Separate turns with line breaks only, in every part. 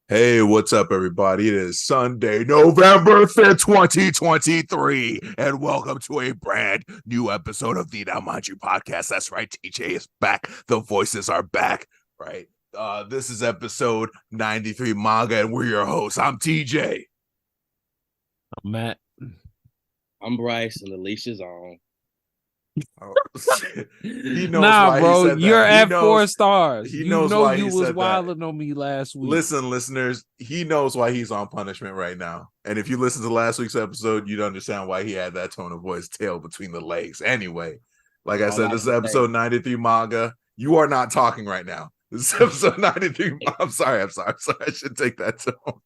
Hey, what's up, everybody? It is Sunday, November 5th, 2023, and welcome to a brand new episode of the Now Mind You podcast. That's right, TJ is back. The voices are back, right? This is episode 93 manga, and we're your hosts. I'm TJ.
I'm Matt.
I'm Bryce, and Alicia's on.
He knows
nah,
why
bro,
he said
you're
that.
at 4 stars.
He
You
knows
know
why
you
he
was
said
wilding
that.
on me last week.
Listen, listeners, he knows why he's on punishment right now. And if you listen to last week's episode, you'd understand why he had that tone of voice, tail between the legs. Anyway, like I said, this is episode 93 manga. You are not talking right now. This is episode 93. I'm sorry. I should take that tone.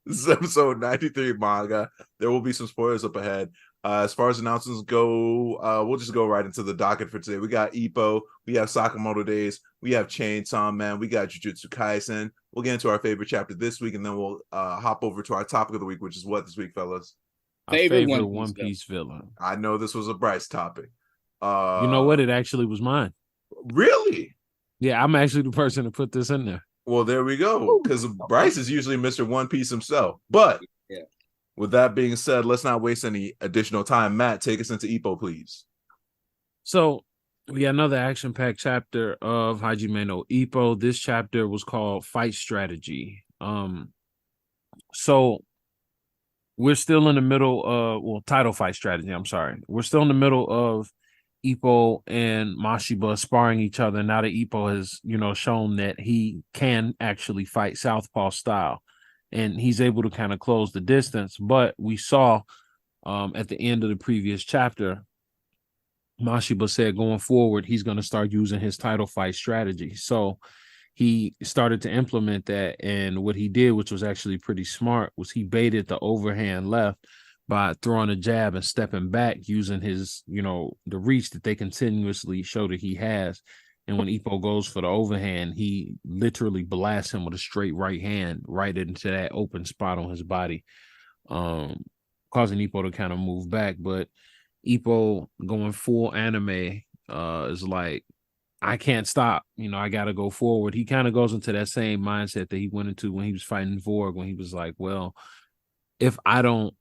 This is episode 93 manga. There will be some spoilers up ahead. As far as announcements go, we'll just go right into the docket for today. We got Ippo, we have Sakamoto Days, we have Chainsaw Man, we got Jujutsu Kaisen. We'll get into our favorite chapter this week, and then we'll hop over to our topic of the week, which is what this week, fellas?
Our favorite One Piece villain.
I know this was a Bryce topic.
You know what? It actually was mine.
Really?
Yeah, I'm actually the person to put this in there.
Well, there we go, because Bryce is usually Mr. One Piece himself. But
yeah.
With that being said, let's not waste any additional time. Matt, take us into Ippo, please.
So we got another action-packed chapter of Hajime no Ippo. This chapter was called Fight Strategy. So we're still in the middle of, title fight strategy, I'm sorry. We're still in the middle of Ippo and Mashiba sparring each other. Now that Ippo has, shown that he can actually fight Southpaw style. And he's able to kind of close the distance. But we saw at the end of the previous chapter, Mashiba said going forward, he's going to start using his title fight strategy. So he started to implement that. And what he did, which was actually pretty smart, was he baited the overhand left by throwing a jab and stepping back using his, the reach that they continuously show that he has. And when Ippo goes for the overhand, he literally blasts him with a straight right hand right into that open spot on his body, causing Ippo to kind of move back. But Ippo going full anime is like, I can't stop. I got to go forward. He kind of goes into that same mindset that he went into when he was fighting Vorg, when he was like, well, if I don't,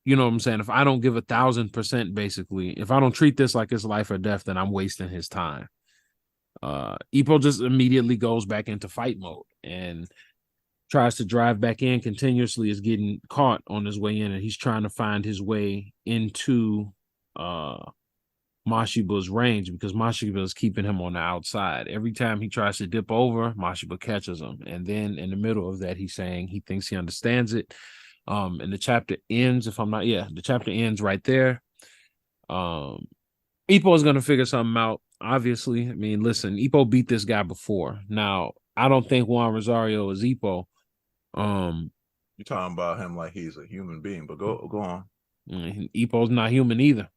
you know what I'm saying? If I don't give 1,000%, basically, if I don't treat this like it's life or death, then I'm wasting his time. Ippo just immediately goes back into fight mode and tries to drive back in continuously, is getting caught on his way in, and he's trying to find his way into Mashiba's range because Mashiba is keeping him on the outside. Every time he tries to dip over, Mashiba catches him. And then in the middle of that, he's saying he thinks he understands it. And the chapter ends, the chapter ends right there. Ippo is going to figure something out. Obviously, I mean, listen, Ippo beat this guy before. Now, I don't think Juan Rosario is Ippo.
You're talking about him like he's a human being, but go on.
Ippo's not human either.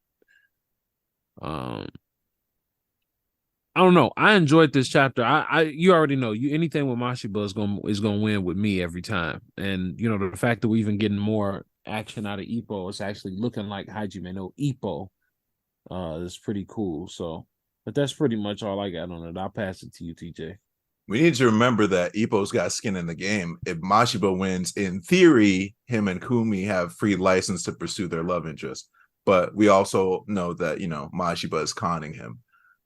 I don't know. I enjoyed this chapter. You already know, anything with Mashiba is gonna win with me every time. And the fact that we're even getting more action out of Ippo, it's actually looking like Hajime no Ippo. Is pretty cool. So, but that's pretty much all I got on it. I'll pass it to you, TJ.
We need to remember that Ippo's got skin in the game. If Mashiba wins, in theory, him and Kumi have free license to pursue their love interest. But we also know that, Mashiba is conning him.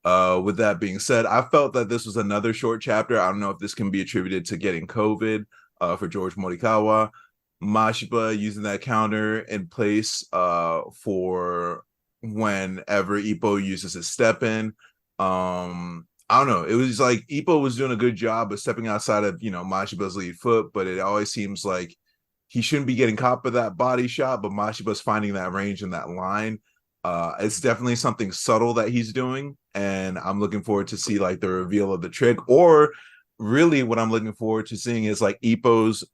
With that being said, I felt that this was another short chapter. I don't know if this can be attributed to getting COVID for George Morikawa. Mashiba using that counter in place for whenever Ippo uses his step in. I don't know. It was like Ippo was doing a good job of stepping outside of, Mashiba's lead foot, but it always seems like he shouldn't be getting caught by that body shot, but Mashiba's finding that range and that line. It's definitely something subtle that he's doing, and I'm looking forward to see like the reveal of the trick, or really what I'm looking forward to seeing is like Ippo's,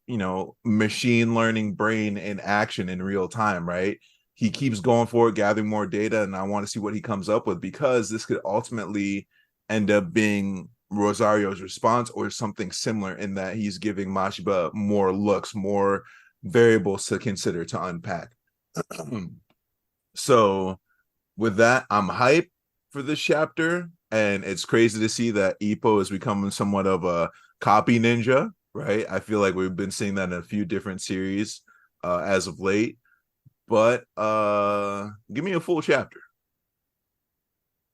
machine learning brain in action in real time, right? He keeps going forward, gathering more data, and I want to see what he comes up with, because this could ultimately end up being Rosario's response or something similar, in that he's giving Mashiba more looks, more variables to consider, to unpack. So with that, I'm hyped for this chapter. and it's crazy to see that Ippo is becoming somewhat of a copy ninja, right? I feel like we've been seeing that in a few different series as of late. But give me a full chapter.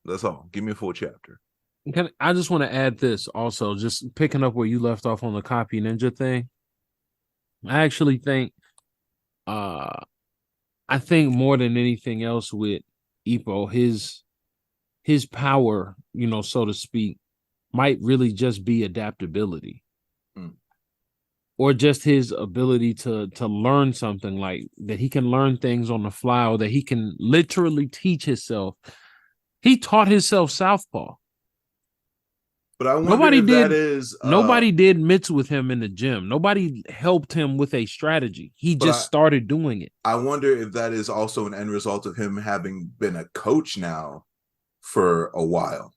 That's all. Give me a full chapter.
I just want to add this also, just picking up where you left off on the copy ninja thing. I actually think I think more than anything else with Ippo, his power, so to speak, might really just be adaptability. Or just his ability to learn something, like that he can learn things on the fly, or that he can literally teach himself. He taught himself Southpaw.
But I wonder if that is
nobody did mitts with him in the gym. Nobody helped him with a strategy. He just started doing it.
I wonder if that is also an end result of him having been a coach now for a while.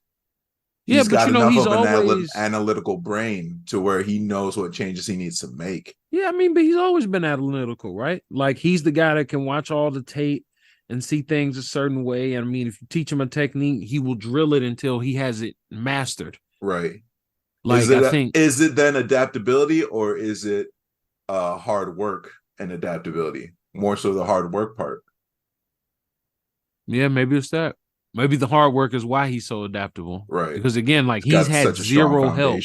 He's got enough of an analytical brain to where he knows what changes he needs to make.
Yeah, I mean, but he's always been analytical, right? Like, he's the guy that can watch all the tape and see things a certain way. I mean, if you teach him a technique, he will drill it until he has it mastered.
Right.
Like,
is it then adaptability, or is it hard work and adaptability? More so the hard work part.
Yeah, maybe it's that. Maybe the hard work is why he's so adaptable.
Right.
Because again, like, he's had zero help.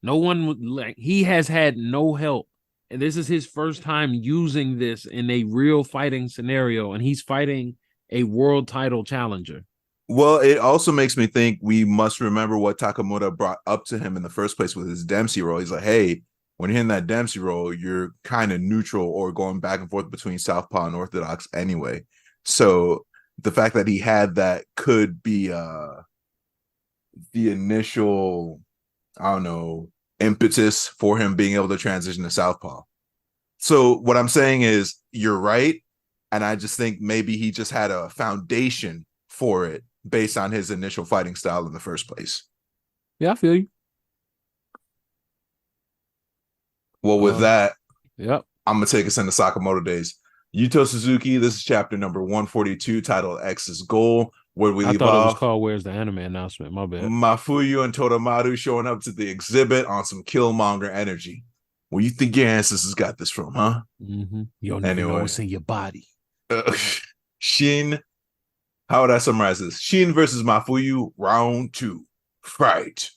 No one, like, he has had no help. And this is his first time using this in a real fighting scenario. And he's fighting a world title challenger.
Well, it also makes me think we must remember what Sakamoto brought up to him in the first place with his Dempsey roll. He's like, hey, when you're in that Dempsey roll, you're kind of neutral or going back and forth between Southpaw and Orthodox anyway. So the fact that he had that could be the initial, I don't know, impetus for him being able to transition to Southpaw. So what I'm saying is, you're right. And I just think maybe he just had a foundation for it based on his initial fighting style in the first place.
Yeah, I feel you.
Well, with that,
yep,
I'm going to take us into Sakamoto Days. Yuto Suzuki, this is chapter number 142, titled X's Goal. Where we leave off? I thought it was
called Where's the Anime Announcement? My bad.
Mafuyu and Todamaru showing up to the exhibit on some Killmonger energy. Where you think your ancestors got this from, huh?
Mm-hmm. You don't even know what's in your body.
Shin, how would I summarize this? Shin versus Mafuyu, round 2. Fight.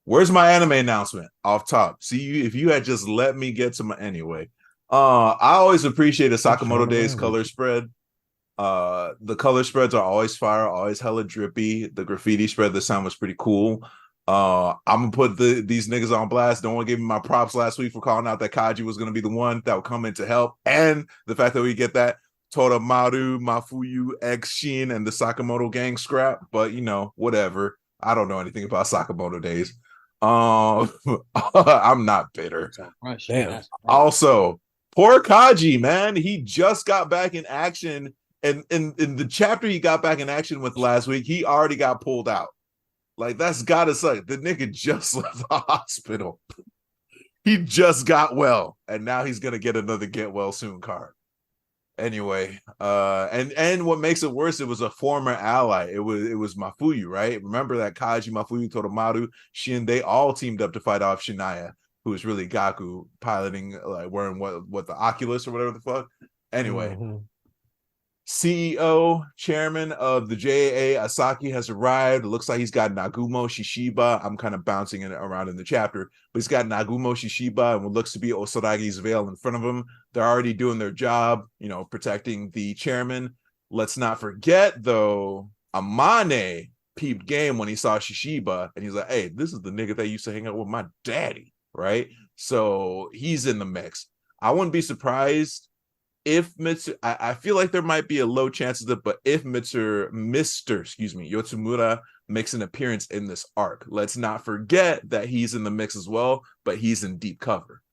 Where's my anime announcement? Off top. See, if you had just let me get to my... Anyway. I always appreciate a Sakamoto Days color spread. The color spreads are always fire, always hella drippy. The graffiti spread this time was pretty cool. I'm gonna put these niggas on blast. Don't want to give me my props last week for calling out that Kaji was gonna be the one that would come in to help, and the fact that we get that Todamaru, Mafuyu, X Shin, and the Sakamoto gang scrap. But whatever. I don't know anything about Sakamoto Days. I'm not bitter.
Damn.
Also, poor Kaji, man. He just got back in action. And in the chapter he got back in action with last week, he already got pulled out. Like, that's gotta suck. The nigga just left the hospital. He just got well, and now he's gonna get another get well soon card. Anyway, and what makes it worse, it was a former ally. It was Mafuyu, right? Remember that Kaji, Mafuyu, Todamaru, Shin, they all teamed up to fight off Shinaya, who is really Gaku piloting, like wearing what the Oculus or whatever the fuck. Anyway. CEO, chairman of the JAA, Asaki, has arrived. It looks like he's got Nagumo Shishiba. I'm kind of bouncing it around in the chapter, but he's got Nagumo Shishiba and what looks to be Osaragi's veil in front of him. They're already doing their job, protecting the chairman. Let's not forget, though, Amane peeped game when he saw Shishiba, and he's like, hey, this is the nigga that used to hang out with my daddy, right? So he's in the mix. I wouldn't be surprised if Mitsu, I feel like there might be a low chance of it, but if Mr. Yotsumura makes an appearance in this arc, let's not forget that he's in the mix as well, but he's in deep cover.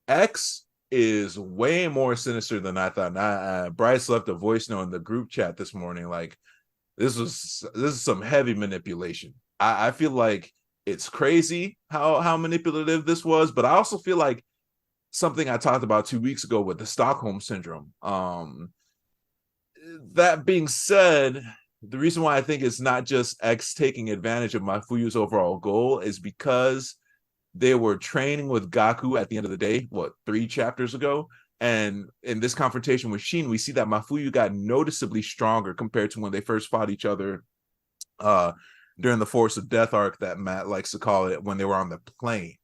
X is way more sinister than I thought. Bryce left a voice note in the group chat this morning. Like, this is some heavy manipulation. I feel like it's crazy how manipulative this was, but I also feel like something I talked about 2 weeks ago with the Stockholm syndrome. That being said, the reason why I think it's not just X taking advantage of Mafuyu's overall goal is because they were training with Gaku at the end of the day, 3 chapters ago? And in this confrontation with Shin, we see that Mafuyu got noticeably stronger compared to when they first fought each other during the Force of Death arc that Matt likes to call it, when they were on the plane.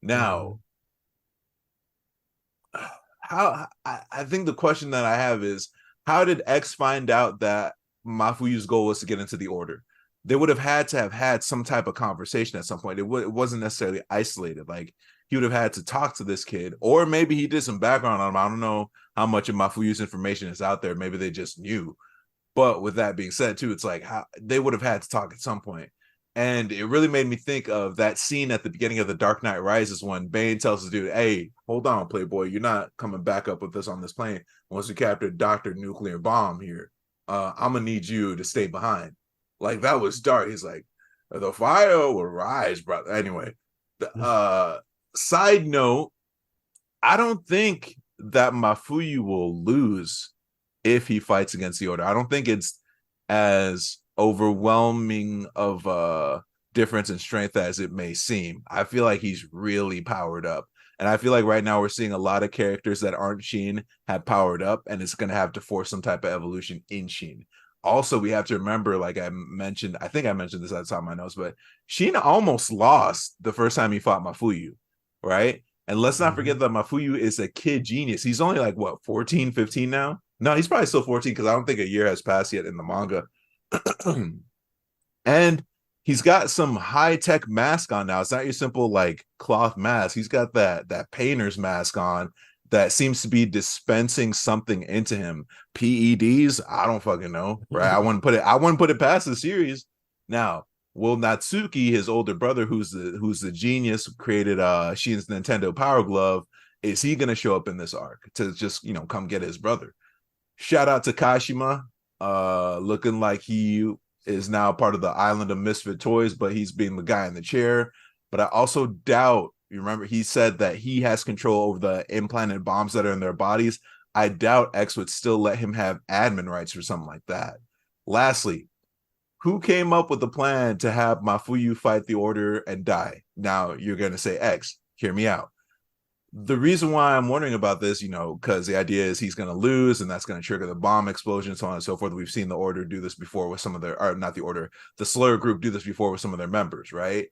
Now, how I think the question that I have is, how did X find out that Mafuyu's goal was to get into the order? They would have had some type of conversation at some point. It wasn't necessarily isolated. Like, he would have had to talk to this kid, or maybe he did some background on him. I don't know how much of Mafuyu's information is out there. Maybe they just knew. But with that being said, too, it's like how they would have had to talk at some point. And it really made me think of that scene at the beginning of The Dark Knight Rises when Bane tells the dude, hey, hold on, Playboy, you're not coming back up with us on this plane. Once we capture Dr. Nuclear Bomb here, I'm going to need you to stay behind. Like, that was dark. He's like, the fire will rise, brother. Anyway, side note, I don't think that Mafuyu will lose if he fights against the Order. I don't think it's as overwhelming of a difference in strength as it may seem. I feel like he's really powered up. And I feel like right now we're seeing a lot of characters that aren't Shin have powered up, and it's going to have to force some type of evolution in Shin. Also, we have to remember, like I think I mentioned this at the top of my notes, but Shin almost lost the first time he fought Mafuyu, right? And let's not forget that Mafuyu is a kid genius. He's only like, 14, 15 now? No, he's probably still 14 because I don't think a year has passed yet in the manga. And he's got some high-tech mask on now. It's not your simple like cloth mask. He's got that painter's mask on that seems to be dispensing something into him. PEDs, I don't fucking know, right? I wouldn't put it past the series. Now, will Natsuki, his older brother, who's the genius who created Shin's Nintendo Power Glove, is he gonna show up in this arc to just come get his brother? Shout out to Kashima, looking like he is now part of the Island of Misfit Toys, but he's being the guy in the chair. But I also doubt, you remember he said that he has control over the implanted bombs that are in their bodies. I doubt X would still let him have admin rights or something like that. Lastly, who came up with the plan to have Mafuyu fight the Order and die? Now you're going to say X. Hear me out. The reason why I'm wondering about this, because the idea is he's going to lose and that's going to trigger the bomb explosion, so on and so forth. We've seen the Order do this before with some of their, or not the Order, the Slur group do this before with some of their members, right?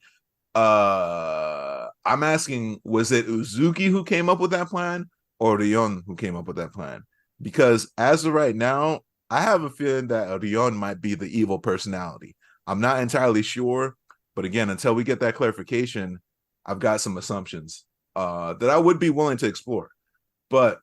I'm asking, was it Uzuki who came up with that plan or Rion who came up with that plan? Because as of right now, I have a feeling that Rion might be the evil personality. I'm not entirely sure, but again, until we get that clarification, I've got some assumptions that I would be willing to explore. But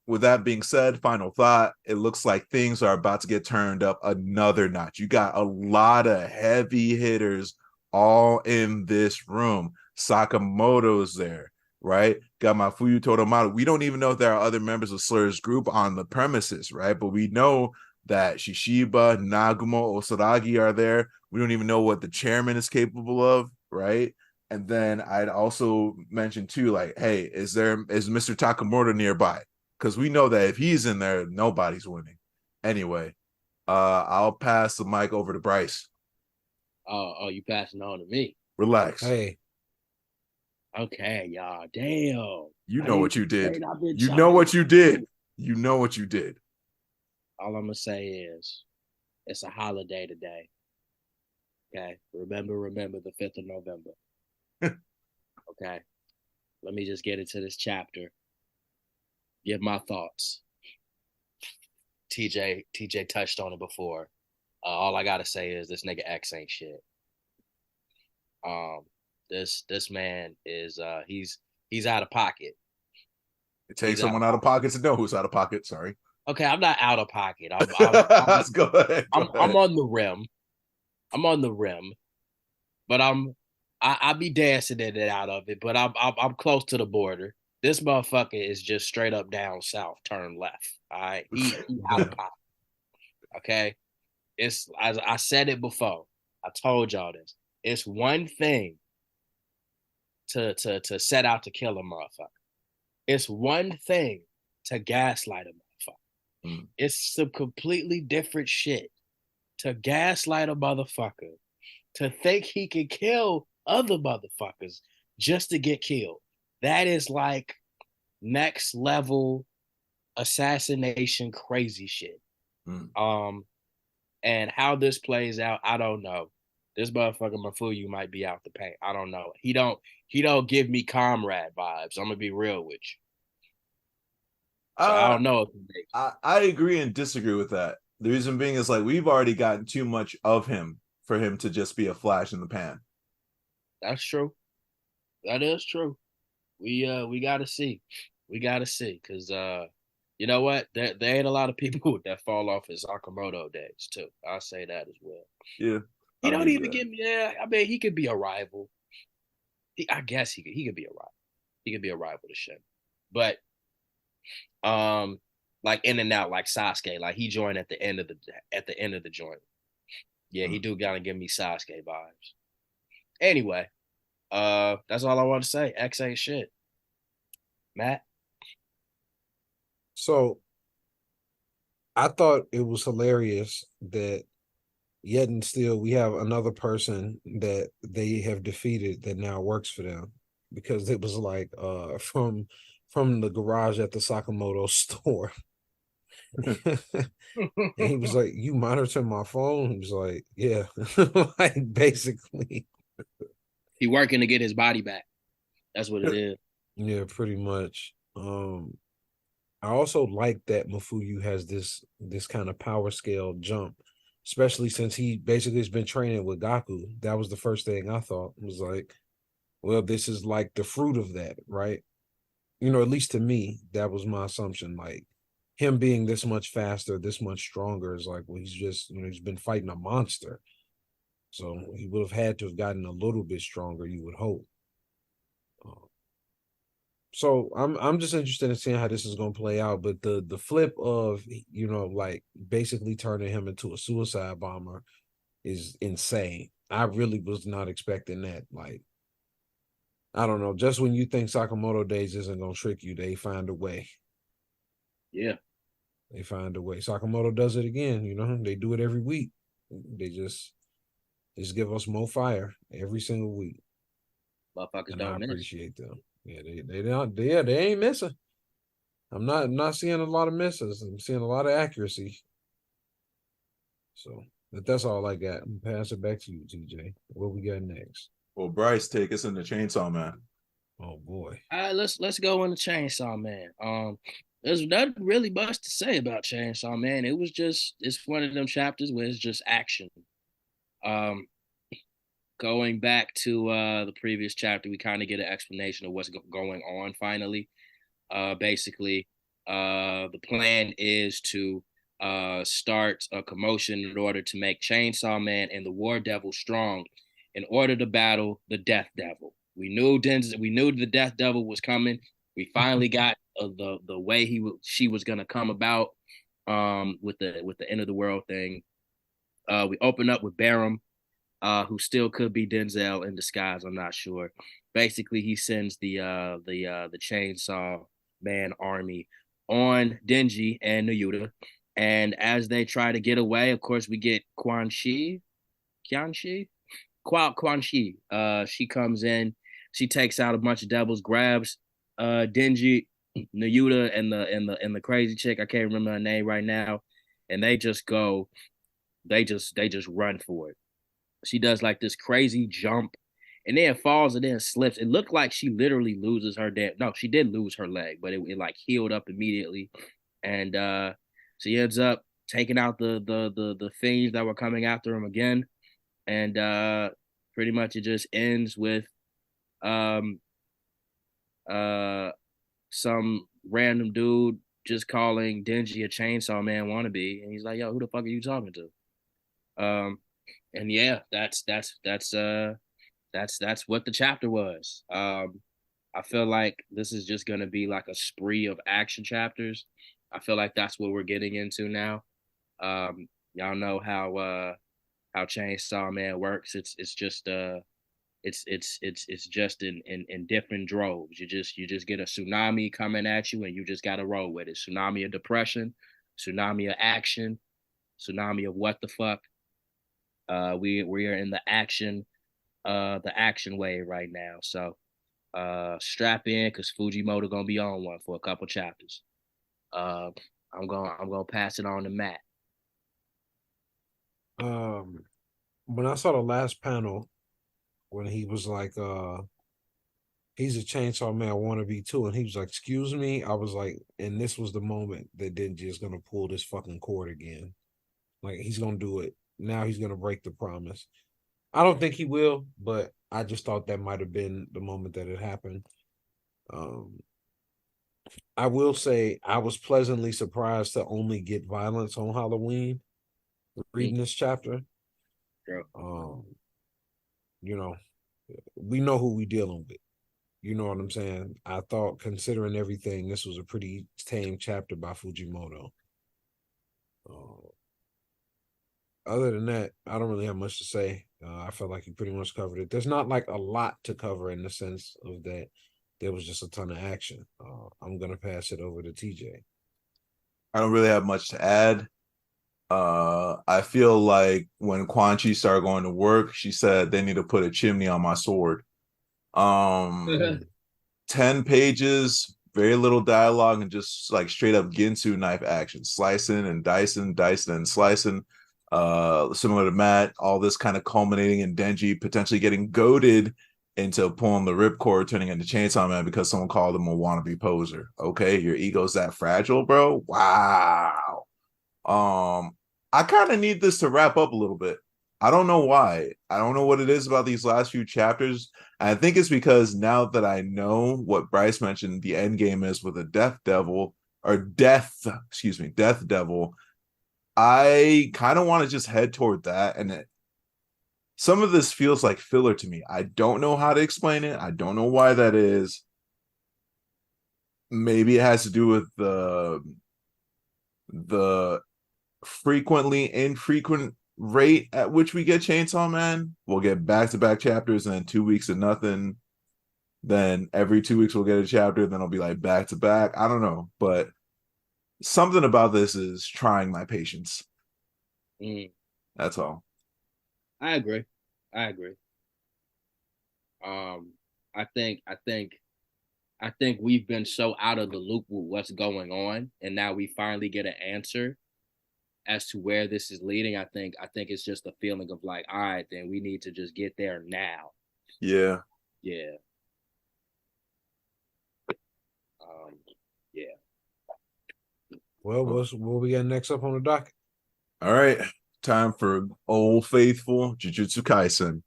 with that being said, final thought, it looks like things are about to get turned up another notch. You got a lot of heavy hitters all in this room. Sakamoto's there, right? Got Mafuyu Todomaru. We don't even know if there are other members of Slur's group on the premises, right? But we know that Shishiba, Nagumo, Osaragi are there. We don't even know what the chairman is capable of, right? And then I'd also mention too, like, hey, is Mr. Takamura nearby? Because we know that if he's in there, nobody's winning. Anyway, I'll pass the mic over to Bryce.
Oh, you passing on to me?
Relax.
Hey.
Okay, y'all. Damn.
You know what you did. You know what you did. You know what you did.
All I'm gonna say is, it's a holiday today. Okay. Remember the 5th of November. Okay. Let me just get into this chapter. Give my thoughts. TJ touched on it before. All I gotta say is this nigga X ain't shit. This man is he's out of pocket.
It takes someone out of pocket to know who's out of pocket. Sorry.
Okay, I'm not out of pocket.
Let's go ahead.
I'm on the rim. I'm on the rim, but I be dancing in and out of it. But I'm close to the border. This motherfucker is just straight up down south, turn left. All right, he out of pocket. Okay, it's as I said it before. I told y'all this. It's one thing to set out to kill a motherfucker. It's one thing to gaslight a motherfucker. It's some completely different shit to gaslight a motherfucker, to think he can kill other motherfuckers just to get killed. That is like next level assassination crazy shit. And how this plays out, I don't know. This motherfucker Mafuyu might be out the paint. I don't know. He don't give me comrade vibes. I'm gonna be real with you. So I don't know if he makes
I agree and disagree with that. The reason being is like we've already gotten too much of him for him to just be a flash in the pan.
That's true. That is true. We gotta see. We gotta see. Cause you know what? There ain't a lot of people that fall off his Sakamoto days too. I'll say that as well.
Yeah.
He don't even give me I mean, he could be a rival. I guess he could be a rival. He could be a rival to Shin. But like in and out like Sasuke, like he joined at the end of the joint. Yeah, he do gotta give me Sasuke vibes. Anyway, that's all I want to say. X ain't shit. Matt?
So I thought it was hilarious that yet and still we have another person that they have defeated that now works for them, because it was like from the garage at the Sakamoto store. And he was like, "You monitor my phone?" He was like, "Yeah." Like basically.
He working to get his body back. That's what it is.
Yeah, pretty much. I also like that Mafuyu has this kind of power scale jump, especially since he basically has been training with Gaku. That was the first thing I thought. It was like, well, this is like the fruit of that, right? You know, at least to me, that was my assumption. Like him being this much faster, this much stronger is like, well, he's just, he's been fighting a monster. So he would have had to have gotten a little bit stronger, you would hope. So I'm just interested in seeing how this is going to play out. But the flip of, like basically turning him into a suicide bomber is insane. I really was not expecting that. Like, I don't know. Just when you think Sakamoto Days isn't going to trick you, they find a way.
Yeah.
They find a way. Sakamoto does it again, they do it every week. They just give us more fire every single week.
Motherfuckers
and
don't
I
miss.
appreciate them. Yeah, they ain't missing. I'm not seeing a lot of misses. I'm seeing a lot of accuracy. So that's all I got. I'm pass it back to you, TJ. What we got next?
Well, Bryce, take us into Chainsaw Man.
Oh boy.
All right, let's go into Chainsaw Man. There's nothing really much to say about Chainsaw Man. It's one of them chapters where it's just action. Going back to the previous chapter, we kind of get an explanation of what's going on finally. Basically, the plan is to start a commotion in order to make Chainsaw Man and the War Devil strong in order to battle the Death Devil. We knew the Death Devil was coming. We finally got the way she was gonna come about with the end of the world thing. We open up with Barum, who still could be Denzel in disguise. I'm not sure. Basically, he sends the Chainsaw Man army on Denji and Nayuta, and as they try to get away, of course, we get Quan Chi. She comes in. She takes out a bunch of devils, grabs Denji, Nayuta, and the crazy chick. I can't remember her name right now, and they just go. They just run for it. She does like this crazy jump and then falls and then slips. It looked like she literally loses her no, she did lose her leg, but it like healed up immediately. And she ends up taking out the fiends that were coming after him again. And pretty much it just ends with some random dude just calling Denji a Chainsaw Man wannabe. And he's like, yo, who the fuck are you talking to? And yeah, that's what the chapter was. I feel like this is just gonna be like a spree of action chapters. I feel like that's what we're getting into now. Y'all know how Chainsaw Man works. It's just in different droves. You just get a tsunami coming at you, and you just gotta roll with it. Tsunami of depression, tsunami of action, tsunami of what the fuck. We are in the action wave right now. So strap in because Fujimoto gonna be on one for a couple chapters. I'm gonna pass it on to Matt.
When I saw the last panel, when he was like, he's a chainsaw man, I want to be too, and he was like, excuse me, I was like, and this was the moment that Denji is gonna pull this fucking cord again. Like, he's gonna do it. Now he's gonna break the promise. I don't think he will, but I just thought that might have been the moment that it happened. I will say I was pleasantly surprised to only get violence on Halloween reading this chapter.
Sure.
You know, we know who we dealing with. You know what I'm saying? I thought, considering everything, this was a pretty tame chapter by Fujimoto. Other than that, I don't really have much to say. I felt like he pretty much covered it. There's not like a lot to cover in the sense of that there was just a ton of action. I'm going to pass it over to TJ.
I don't really have much to add. I feel like when Quan Chi started going to work, she said they need to put a chimney on my sword. 10 pages, very little dialogue, and just like straight up Ginsu knife action, slicing and dicing and slicing. Similar to Matt, all this kind of culminating in Denji potentially getting goaded into pulling the ripcord, turning into Chainsaw Man because someone called him a wannabe poser. Okay, your ego's that fragile, bro. Wow. I kind of need this to wrap up a little bit. I don't know why. I don't know what it is about these last few chapters. And I think it's because now that I know what Bryce mentioned, the end game is with a death devil, I kind of want to just head toward that. And some of this feels like filler to me. I don't know how to explain it. I don't know why that is. Maybe it has to do with the frequently infrequent rate at which we get Chainsaw Man. We'll get back-to-back chapters and then 2 weeks of nothing. Then every 2 weeks we'll get a chapter. Then it'll be like back-to-back. I don't know. But something about this is trying my patience. That's all.
I agree. I think we've been so out of the loop with what's going on, and now we finally get an answer as to where this is leading. I think it's just a feeling of like, all right, then we need to just get there now.
Yeah.
Yeah.
Well, what we got next up on the docket?
All right. Time for Old Faithful Jujutsu Kaisen.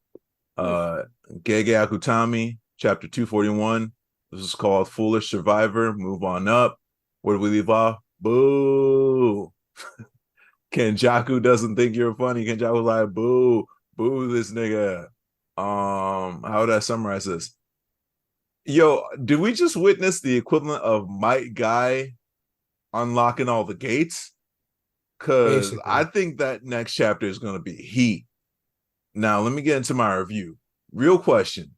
Gege Akutami, chapter 241. This is called Foolish Survivor. Move on up. Where do we leave off? Boo. Kenjaku doesn't think you're funny. Kenjaku's like, boo this nigga. How would I summarize this? Yo, did we just witness the equivalent of Might Guy unlocking all the gates? Because I think that next chapter is going to be heat. Now, let me get into my review. Real question.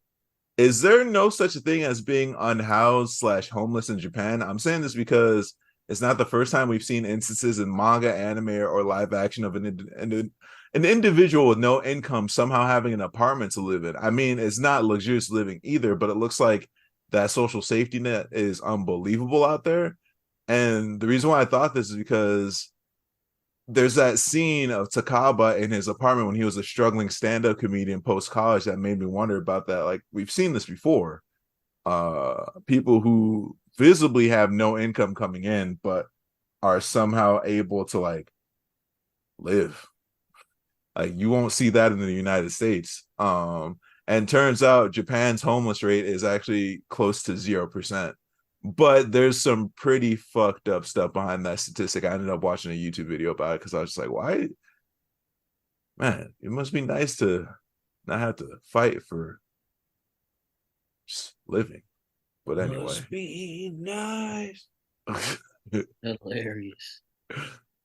Is there no such a thing as being unhoused / homeless in Japan? I'm saying this because it's not the first time we've seen instances in manga, anime, or live action of an individual with no income somehow having an apartment to live in. I mean, it's not luxurious living either, but it looks like that social safety net is unbelievable out there. And the reason why I thought this is because there's that scene of Takaba in his apartment when he was a struggling stand-up comedian post-college that made me wonder about that. Like, we've seen this before. People who visibly have no income coming in, but are somehow able to, like, live. Like, you won't see that in the United States. And turns out Japan's homeless rate is actually close to 0%. But there's some pretty fucked up stuff behind that statistic. I ended up watching a YouTube video about it because I was just like, why? Man, it must be nice to not have to fight for just living. But anyway.
Must be nice.
Hilarious.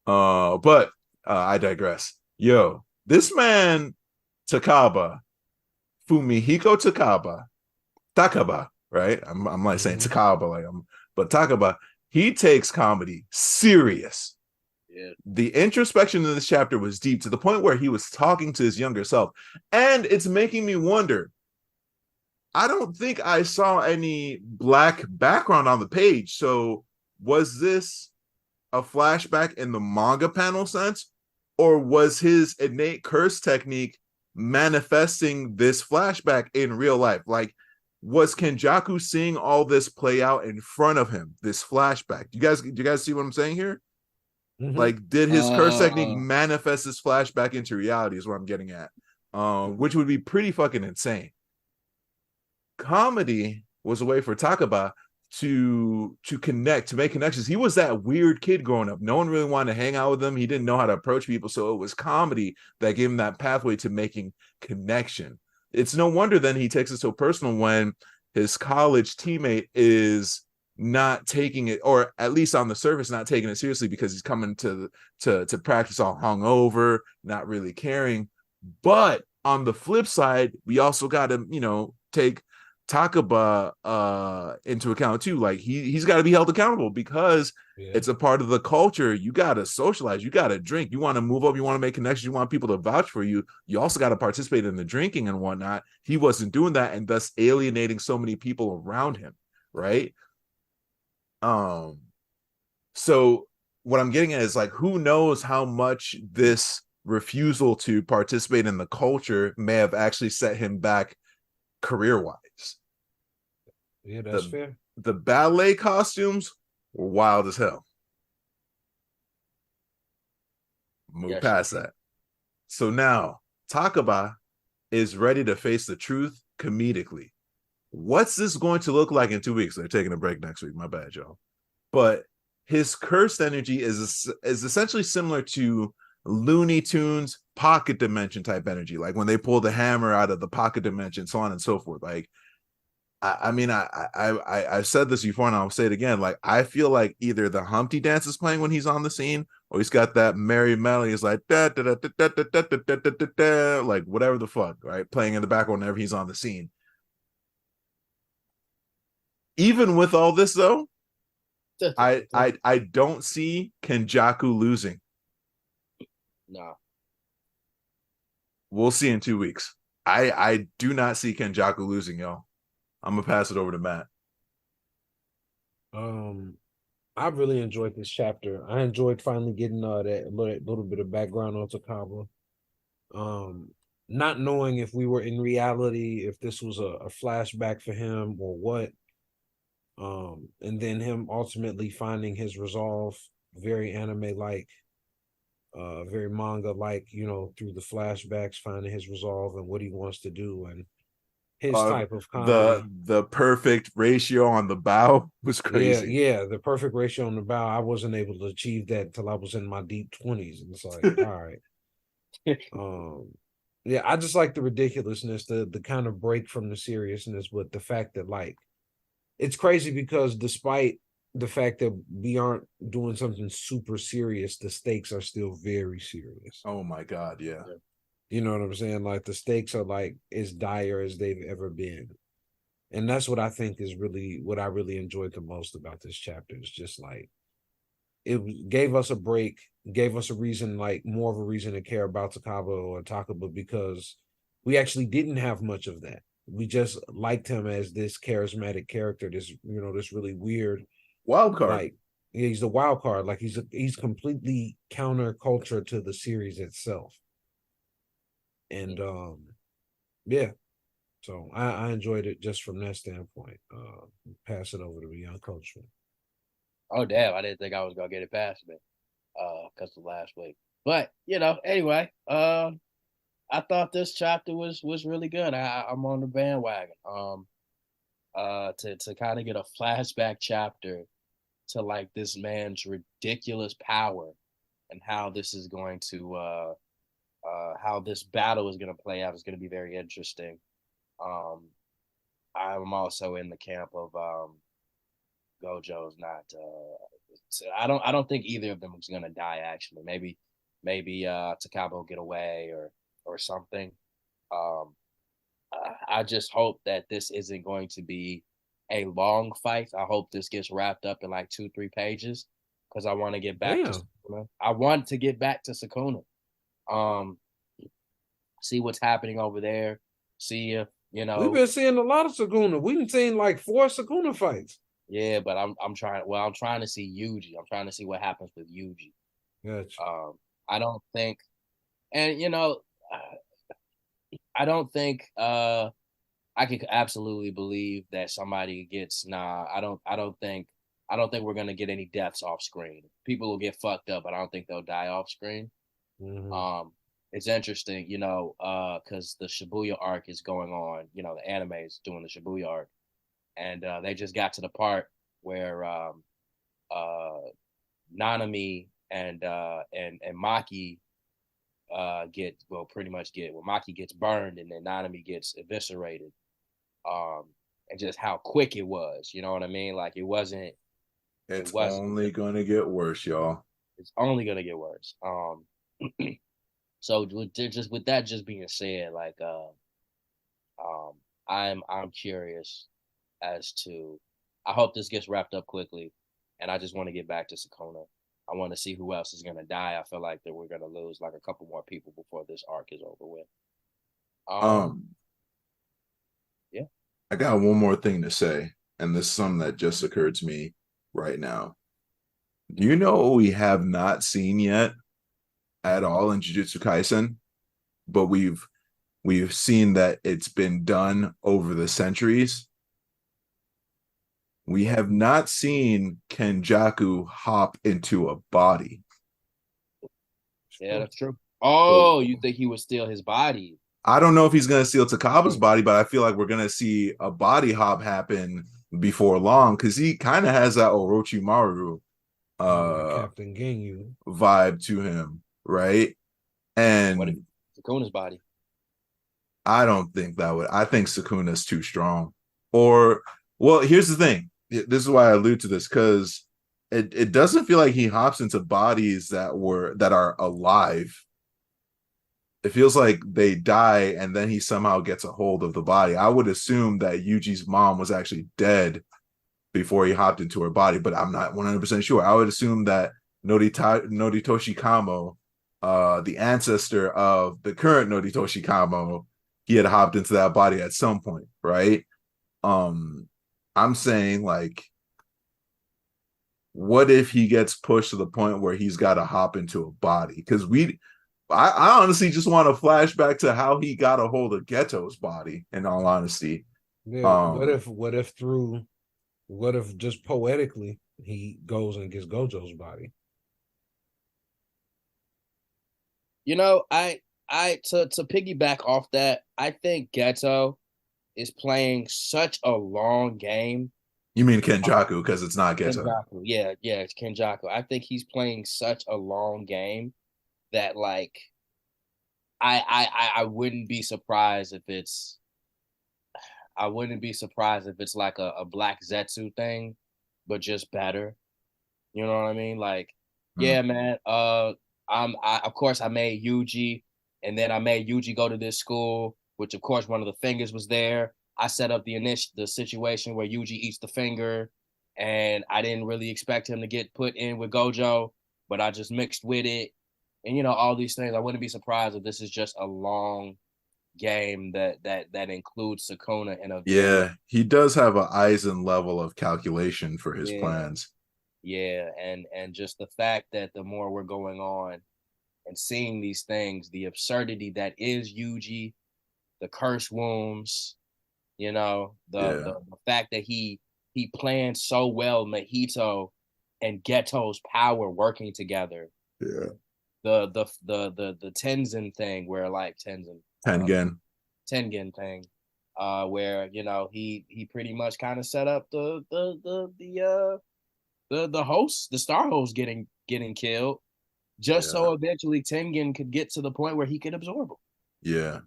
But I digress. Yo, this man, Takaba, Fumihiko Takaba, right? I'm like saying Takaba, but Takaba, he takes comedy serious.
Yeah.
The introspection in this chapter was deep to the point where he was talking to his younger self. And it's making me wonder. I don't think I saw any black background on the page. So was this a flashback in the manga panel sense? Or was his innate curse technique manifesting this flashback in real life? Like, was Kenjaku seeing all this play out in front of him, this flashback? Do you guys see what I'm saying here?
Mhm.
Like, did his curse technique manifest this flashback into reality is what I'm getting at. Which would be pretty fucking insane. Comedy was a way for Takaba to connect, to make connections. He was that weird kid growing up. No one really wanted to hang out with him. He didn't know how to approach people. So it was comedy that gave him that pathway to making connection. It's no wonder then he takes it so personal when his college teammate is not taking it, or at least on the surface, not taking it seriously because he's coming to practice all hungover, not really caring. But on the flip side, we also got to, take Takaba into account too. Like he's got to be held accountable because it's a part of the culture. You got to socialize, you got to drink, you want to move up, you want to make connections, you want people to vouch for you. You also got to participate in the drinking and whatnot. He wasn't doing that, and thus alienating so many people around him, right? So what I'm getting at is, like, who knows how much this refusal to participate in the culture may have actually set him back career-wise.
Yeah, that's fair.
The ballet costumes were wild as hell. Move past that. So now Takaba is ready to face the truth comedically. What's this going to look like in 2 weeks? They're taking a break next week. My bad, y'all. But his cursed energy is essentially similar to Looney Tunes pocket dimension type energy, like when they pull the hammer out of the pocket dimension, so on and so forth. Like, I've said this before and I'll say it again. Like, I feel like either the Humpty dance is playing when he's on the scene, or he's got that merry melody. He's like da, da, da, da, da, da, da, da, da, da, da, like whatever the fuck, right? Playing in the background whenever he's on the scene. Even with all this, though, I don't see Kenjaku losing.
No.
We'll see in 2 weeks. I do not see Kenjaku losing, y'all. I'm gonna pass it over to Matt.
I really enjoyed this chapter. I enjoyed finally getting that little bit of background on Takaba. Not knowing if we were in reality, if this was a flashback for him or what. And then him ultimately finding his resolve, very anime-like, very manga-like, through the flashbacks, finding his resolve and what he wants to do, and his type of comedy.
The perfect ratio on the bow was crazy.
Yeah, the perfect ratio on the bow. I wasn't able to achieve that until I was in my deep 20s. And it's like, all right. Yeah, I just like the ridiculousness, the kind of break from the seriousness, but the fact that, like, it's crazy because despite the fact that we aren't doing something super serious, the stakes are still very serious.
Oh my God, yeah.
You know what I'm saying? Like, the stakes are like as dire as they've ever been. And that's what I think is really what I really enjoyed the most about this chapter. It's just like, it gave us a break, gave us a reason, like more of a reason to care about Takaba or Takaba, because we actually didn't have much of that. We just liked him as this charismatic character, this this really weird
wild card.
Like, yeah, he's the wild card. Like, he's completely counterculture to the series itself. And yeah, so I enjoyed it just from that standpoint. Pass it over to Young Coach.
Oh damn! I didn't think I was gonna get it past me, because of last week. But anyway, I thought this chapter was really good. I'm on the bandwagon. To kind of get a flashback chapter to, like, this man's ridiculous power and how this is going to how this battle is going to play out is going to be very interesting. I'm also in the camp of Gojo's not. I don't think either of them is going to die. Actually, maybe Takaba will get away or something. I just hope that this isn't going to be a long fight. I hope this gets wrapped up in like 2-3 pages, because I want to get back to man. I want to get back to Sukuna. See what's happening over there. See if
We've been seeing a lot of Sukuna. We've been seeing like 4 Sukuna fights.
Yeah, but I'm trying. Well, I'm trying to see Yuji. I'm trying to see what happens with Yuji.
Gotcha.
I don't think, and I don't think I could absolutely believe that somebody gets. Nah, I don't think we're gonna get any deaths off screen. People will get fucked up, but I don't think they'll die off screen.
Mm-hmm.
It's interesting, because the Shibuya arc is going on. The anime is doing the Shibuya arc, and they just got to the part where Nanami and Maki Maki gets burned and then Nanami gets eviscerated. And just how quick it was, you know what I mean? Like it wasn't.
It's only gonna get worse, y'all.
It's only gonna get worse. So with that just being said, like I'm curious as to. I hope this gets wrapped up quickly, and I just want to get back to Sukuna. I want to see who else is gonna die. I feel like that we're gonna lose like a couple more people before this arc is over with. Yeah.
I got one more thing to say, and this is something that just occurred to me right now. Do you know what we have not seen yet at all in Jujutsu Kaisen? But we've seen that it's been done over the centuries. We have not seen Kenjaku hop into a body.
Yeah, that's true. Oh, you think he would steal his body?
I don't know if he's going to steal Takaba's body, but I feel like we're going to see a body hop happen before long because he kind of has that Orochimaru
Captain Ginyu
vibe to him, right? And
what if Sukuna's body?
I don't think that would. I think Sukuna's too strong. Or, well, here's the thing. This is why I allude to this, because it doesn't feel like he hops into bodies that are alive. It feels like they die and then he somehow gets a hold of the body. I would assume that Yuji's mom was actually dead before he hopped into her body, but I'm not 100% sure. I would assume that Noritoshi Kamo, the ancestor of the current Noritoshi Kamo, he had hopped into that body at some point, right? I'm saying, like, what if he gets pushed to the point where he's got to hop into a body? Because I honestly just want to flashback to how he got a hold of Geto's body, in all honesty.
Yeah, what if just poetically he goes and gets Gojo's body?
To piggyback off that, I think Geto is playing such a long game.
You mean Kenjaku, because it's not Geto.
Kenjaku. Yeah, it's Kenjaku. I think he's playing such a long game that, like, I wouldn't be surprised if it's like a Black Zetsu thing, but just better. You know what I mean? Like, yeah, man. Of course I made Yuji, and then I made Yuji go to this school, which of course one of the fingers was there. I set up the situation where Yuji eats the finger, and I didn't really expect him to get put in with Gojo, but I just mixed with it, and all these things. I wouldn't be surprised if this is just a long game that includes Sukuna in a
he does have an Aizen level of calculation for his plans.
Yeah, and just the fact that the more we're going on and seeing these things, the absurdity that is Yuji, the curse wounds, the fact that he planned so well Mahito and Geto's power working together.
Yeah.
The Tengen thing where like
Tengen
thing, where he pretty much kind of set up the host, the star host getting killed, just so eventually Tengen could get to the point where he could absorb him.
Yeah,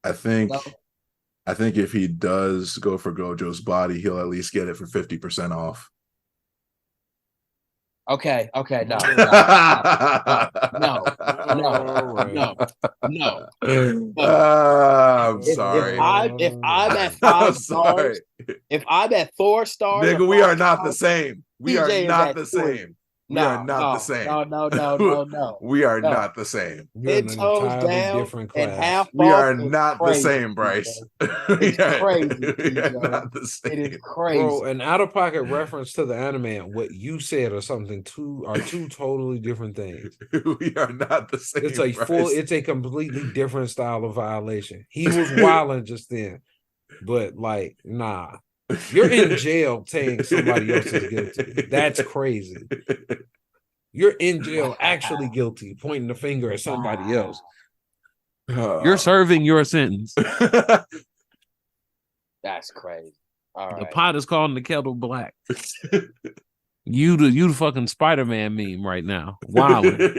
I think if he does go for Gojo's body, he'll at least get it for 50% off.
Okay, no.
I'm sorry.
If I'm at 5 stars, if I'm at 4 stars,
nigga, we are not the same. We are not the same. We are not the same.
No.
We are not the same.
You're in
10
an
toes
entirely
down
different
and
class.
half
We
off
are
is
not the
crazy,
same, Bryce.
It's crazy,
We are
TJ.
not the same.
It is crazy.
Bro, an out of pocket reference to the anime and what you said or something are two totally different things.
We are not the same.
It's a completely different style of violation. He was wilding just then, but like, nah. You're in jail saying somebody else is guilty. That's crazy. You're in jail actually guilty, pointing the finger at somebody else.
You're serving your sentence.
That's crazy. All
The
right.
pot is calling the kettle black. You the fucking Spider-Man meme right now. Wow.
Okay.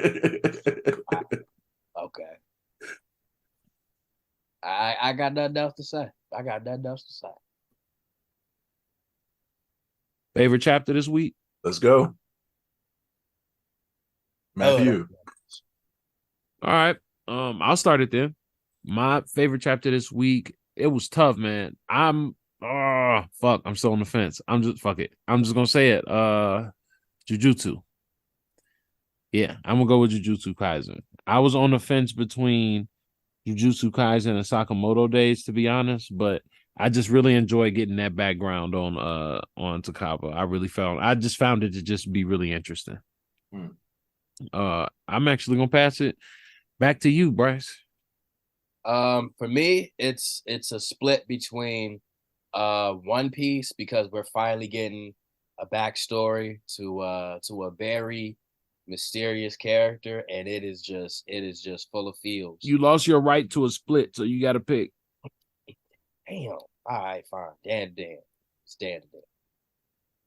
I got nothing else to say.
Favorite chapter this week?
Let's go. Matthew.
All right. I'll start it then. My favorite chapter this week, it was tough, man. I'm still on the fence. I'm just gonna say it. Jujutsu. Yeah, I'm gonna go with Jujutsu Kaisen. I was on the fence between Jujutsu Kaisen and Sakamoto Days, to be honest, but I just really enjoy getting that background on Takaba. I just found it to just be really interesting. I'm actually gonna pass it back to you, Bryce.
For me, it's a split between One Piece, because we're finally getting a backstory to a very mysterious character, and it is just full of feels.
You lost your right to a split, so you got to pick.
Damn. All right, fine. Dan. It's Dan.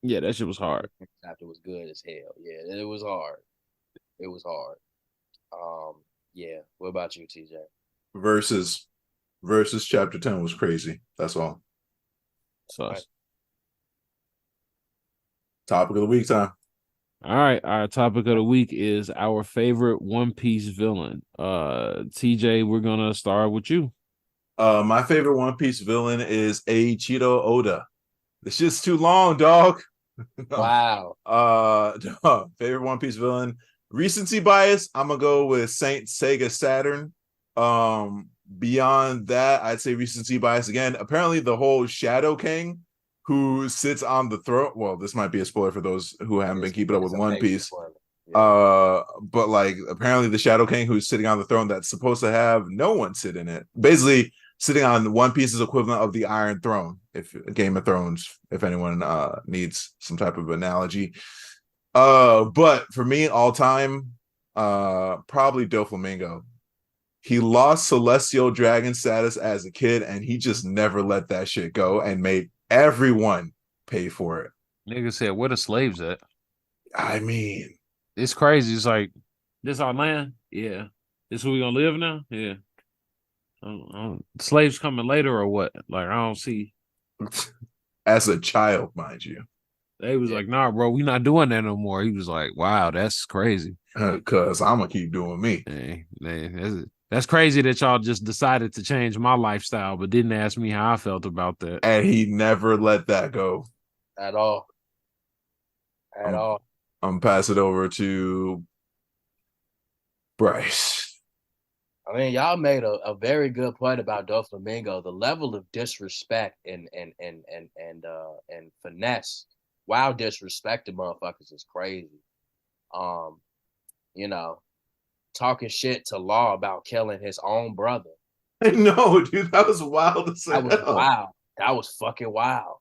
Yeah, that shit was hard.
Chapter was good as hell. Yeah, it was hard. Yeah. What about you, TJ?
Versus chapter 10 was crazy. That's all.
So,
topic of the week time.
All right, our topic of the week is our favorite One Piece villain. TJ, we're gonna start with you.
My favorite One Piece villain is Eiichiro Oda. This shit's too long, dog.
Wow.
Favorite One Piece villain. Recency bias, I'm gonna go with Saint Seiya Saturn. Beyond that, I'd say recency bias again. Apparently, the whole Shadow King who sits on the throne. Well, this might be a spoiler for those who haven't been keeping up with One Piece. But like apparently the Shadow King who's sitting on the throne that's supposed to have no one sit in it. Basically, sitting on One Piece's equivalent of the Iron Throne, if Game of Thrones, if anyone needs some type of analogy. But for me, all time, probably Doflamingo. He lost Celestial Dragon status as a kid, and he just never let that shit go and made everyone pay for it.
Nigga said, "Where the slaves at?"
I mean,
it's crazy. It's like, this our land? Yeah. This where we gonna live now? Yeah. Slaves coming later or what? Like, I don't see.
As a child, mind you.
They was like, nah, bro, we not doing that no more. He was like, wow, that's crazy.
Cause I'm gonna keep doing me.
That's crazy that y'all just decided to change my lifestyle, but didn't ask me how I felt about that.
And he never let that go.
At all.
I'm pass it over to Bryce.
I mean, y'all made a very good point about Doflamingo. The level of disrespect and finesse while disrespecting motherfuckers is crazy. Talking shit to Law about killing his own brother.
I know, dude. That was wild to say.
That was wild. That was fucking wild.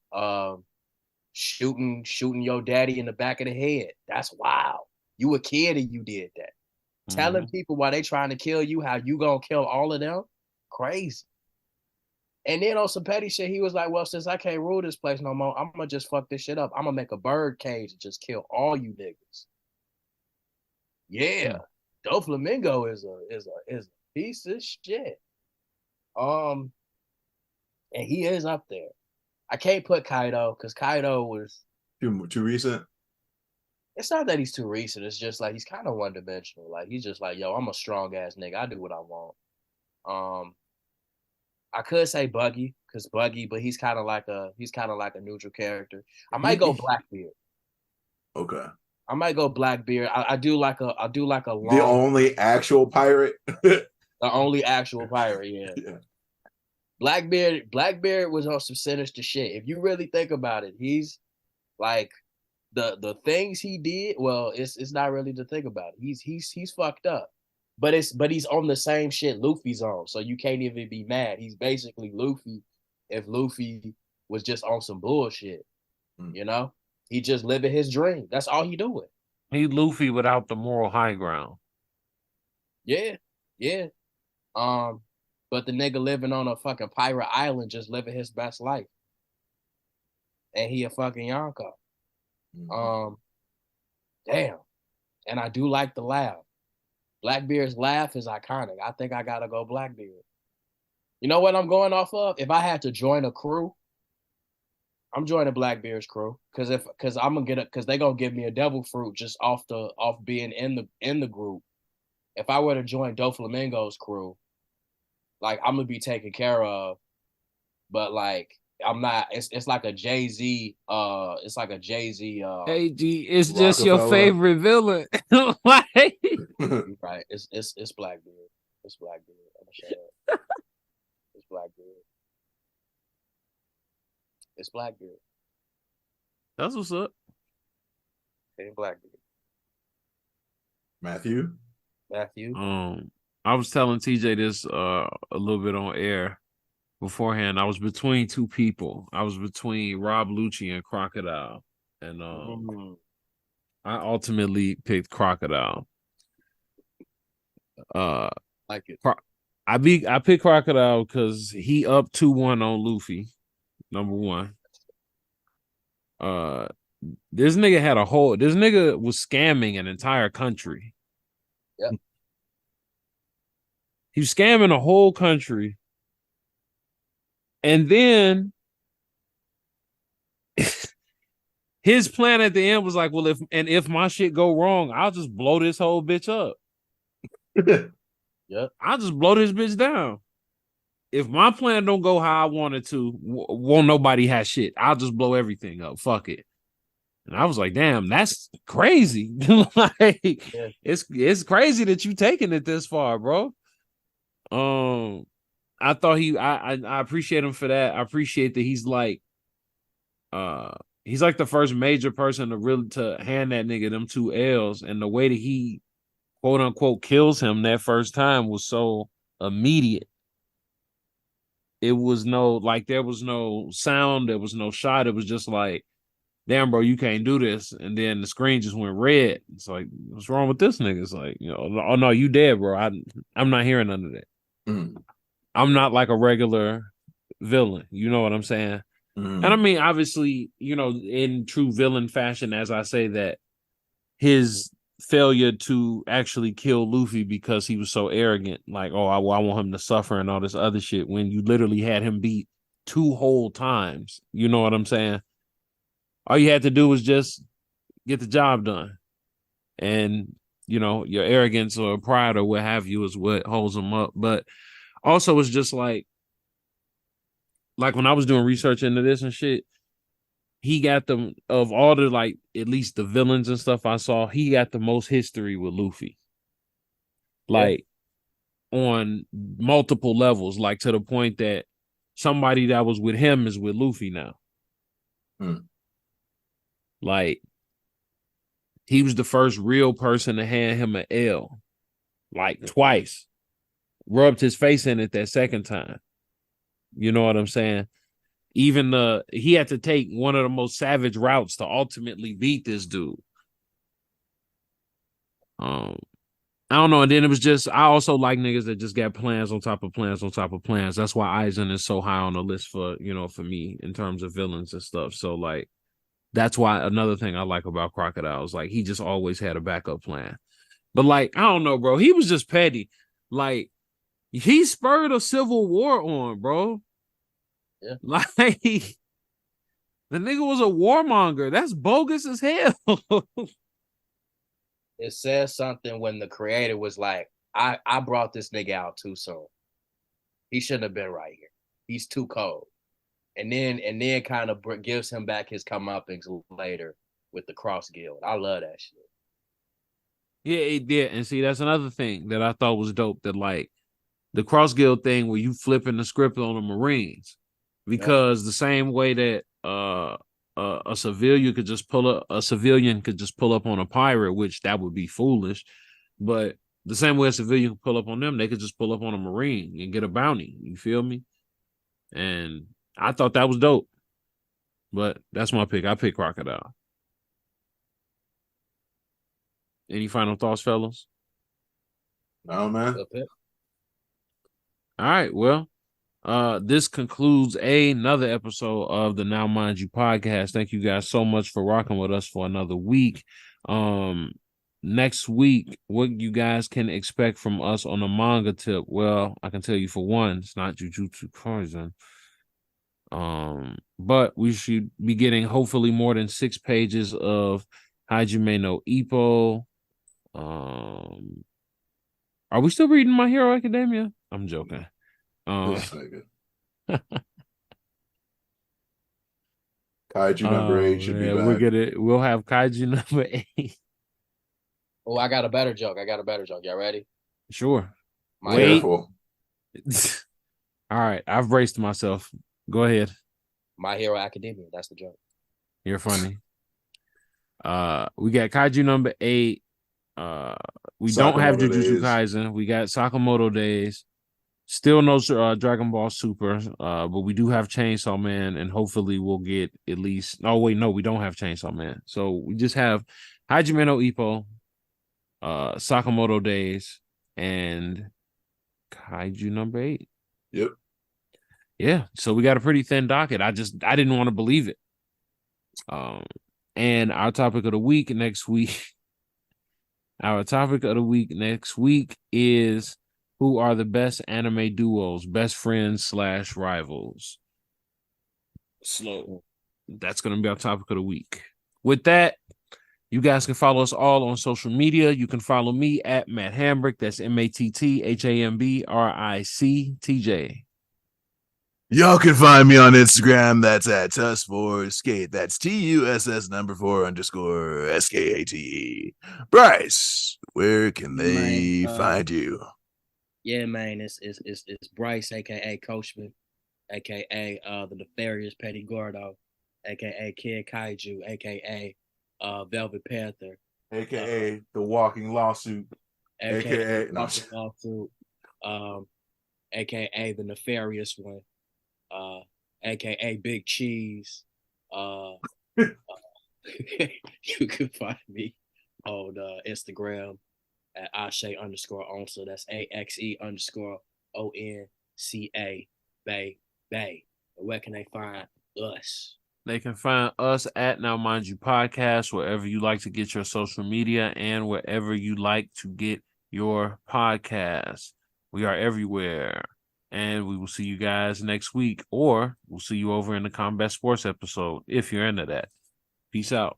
Shooting your daddy in the back of the head. That's wild. You a kid and you did that. Mm-hmm. Telling people while they trying to kill you how you gonna kill all of them. Crazy. And then on some petty shit, he was like, well, since I can't rule this place no more, I'm gonna just fuck this shit up. I'm gonna make a bird cage and just kill all you niggas. Yeah. Doflamingo is a piece of shit. And he is up there. I can't put Kaido because Kaido was
too recent.
It's not that he's too recent. It's just like he's kind of one-dimensional. Like he's just like, yo, I'm a strong ass nigga. I do what I want. I could say Buggy because Buggy, but he's kind of like a neutral character. I might go Blackbeard.
Okay.
I might go Blackbeard. I do like a long,
The only actual pirate.
the only actual pirate. Yeah.
Yeah.
Blackbeard was on some sinister shit. If you really think about it, he's like the things he did. Well, it's not really to think about it. He's fucked up, but he's on the same shit Luffy's on, so you can't even be mad. He's basically Luffy if Luffy was just on some bullshit. You know, he just living his dream. That's all he doing.
He Luffy without the moral high ground.
Yeah, yeah. But the nigga living on a fucking pirate island, just living his best life, and he a fucking Yonko. Damn. And I do like the laugh. Blackbeard's laugh is iconic. I think I gotta go Blackbeard. You know what I'm going off of? If I had to join a crew, I'm joining Blackbeard's crew because I'm gonna get it because they gonna give me a devil fruit just off being in the group. If I were to join Doflamingo's crew, like I'm gonna be taken care of, but like I'm not. It's like a Jay-Z. It's like a Jay-Z.
AG, it's just your
Rockefeller.
favorite villain. Like,
Right. It's Blackbeard. It's Blackbeard. I'm gonna shut up. It's Blackbeard. It's Blackbeard.
that's what's up.
It's Blackbeard.
Matthew.
I was telling TJ this a little bit on air beforehand. I was between two people. I was between Rob Lucci and Crocodile, and I ultimately picked Crocodile.
Like it.
I picked Crocodile because he up 2-1 on Luffy. Number one. This nigga was scamming an entire country.
Yep.
He was scamming a whole country. And then his plan at the end was like, well, if my shit go wrong, I'll just blow this whole bitch up.
Yep.
I'll just blow this bitch down. If my plan don't go how I wanted to, won't nobody have shit. I'll just blow everything up. Fuck it. And I was like, damn, that's crazy. Like,
Yeah.
it's crazy that you taking it this far, bro. I thought I appreciate him for that. I appreciate that he's like the first major person to really to hand that nigga them 2 L's, and the way that he quote unquote kills him that first time was so immediate. It was there was no sound, there was no shot. It was just like, damn, bro, you can't do this. And then the screen just went red. It's like, what's wrong with this nigga? It's like, oh no, you dead, bro. I'm not hearing none of that. I'm not like a regular villain. You know what I'm saying? And I mean, obviously, in true villain fashion, as I say that, his failure to actually kill Luffy because he was so arrogant, like, oh, I want him to suffer and all this other shit, when you literally had him beat 2 whole times. You know what I'm saying? All you had to do was just get the job done. And, your arrogance or pride or what have you is what holds him up. But also it's just like when I was doing research into this and shit, he got them, of all the, like, at least the villains and stuff I saw, he got the most history with Luffy. Like, on multiple levels, like to the point that somebody that was with him is with Luffy now. Like, he was the first real person to hand him an L, like twice. Rubbed his face in it that second time. You know what I'm saying? Even he had to take one of the most savage routes to ultimately beat this dude. I don't know. And then it was just, I also like niggas that just got plans on top of plans on top of plans. That's why Aizen is so high on the list for me in terms of villains and stuff. So, like, that's why another thing I like about Crocodile is, like, he just always had a backup plan. But, like, I don't know, bro. He was just petty. Like, he spurred a civil war on, bro.
Yeah.
Like, the nigga was a warmonger. That's bogus as hell.
It says something when the creator was like, I brought this nigga out too soon. He shouldn't have been right here. He's too cold. And then kind of gives him back his comeuppance later with the cross guild. I love that shit.
Yeah, it did. And see, that's another thing that I thought was dope. That like the cross guild thing where you flipping the script on the Marines, because the same way that a civilian could just pull up on a pirate, which that would be foolish, but the same way a civilian could pull up on them, they could just pull up on a Marine and get a bounty. You feel me? And I thought that was dope. But that's my pick. I pick Crocodile. Any final thoughts, fellas?
No, man.
Good pick.
All right. Well, this concludes another episode of the Now Mind You podcast. Thank you guys so much for rocking with us for another week. Next week, what you guys can expect from us on the manga tip? Well, I can tell you for one, it's not Jujutsu Kaisen. But we should be getting hopefully more than 6 pages of Hajime no Ippo. Are we still reading My Hero Academia? I'm joking.
Kaiju number 8 should be back.
We'll have Kaiju number 8.
Oh, I got a better joke. Y'all ready?
Sure.
Careful.
All right, I've braced myself. Go ahead.
My Hero Academia. That's the joke.
You're funny. We got Kaiju number 8. We don't have Jujutsu Kaisen. We got Sakamoto Days. Still no Dragon Ball Super. But we do have Chainsaw Man, and hopefully we'll get at least. Oh wait, no, we don't have Chainsaw Man. So we just have Hajime no Ippo, Sakamoto Days, and Kaiju number 8.
Yep.
Yeah, so we got a pretty thin docket. I didn't want to believe it. And our topic of the week next week. Our topic of the week next week is who are the best anime duos, best friends / rivals. So that's going to be our topic of the week. With that, you guys can follow us all on social media. You can follow me at Matt Hambrick. That's MattHambricktj.
Y'all can find me on Instagram. That's at Tuss4Skate. That's TUSS4_SKATE. Bryce, where can they find you?
Yeah, man, it's Bryce, aka Coachman, aka the Nefarious Petty Gordo, aka Kid Kaiju, aka Velvet Panther,
aka the Walking Lawsuit, aka
Walking Lawsuit, aka the Nefarious One. AKA Big Cheese. You can find me on Instagram at Ashe_Onsa. That's AXE_ONCA Bay. Where can they find us?
They can find us at Now Mind You Podcast, wherever you like to get your social media and wherever you like to get your podcast. We are everywhere. And we will see you guys next week, or we'll see you over in the Combat Sports episode if you're into that. Peace out.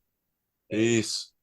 Peace.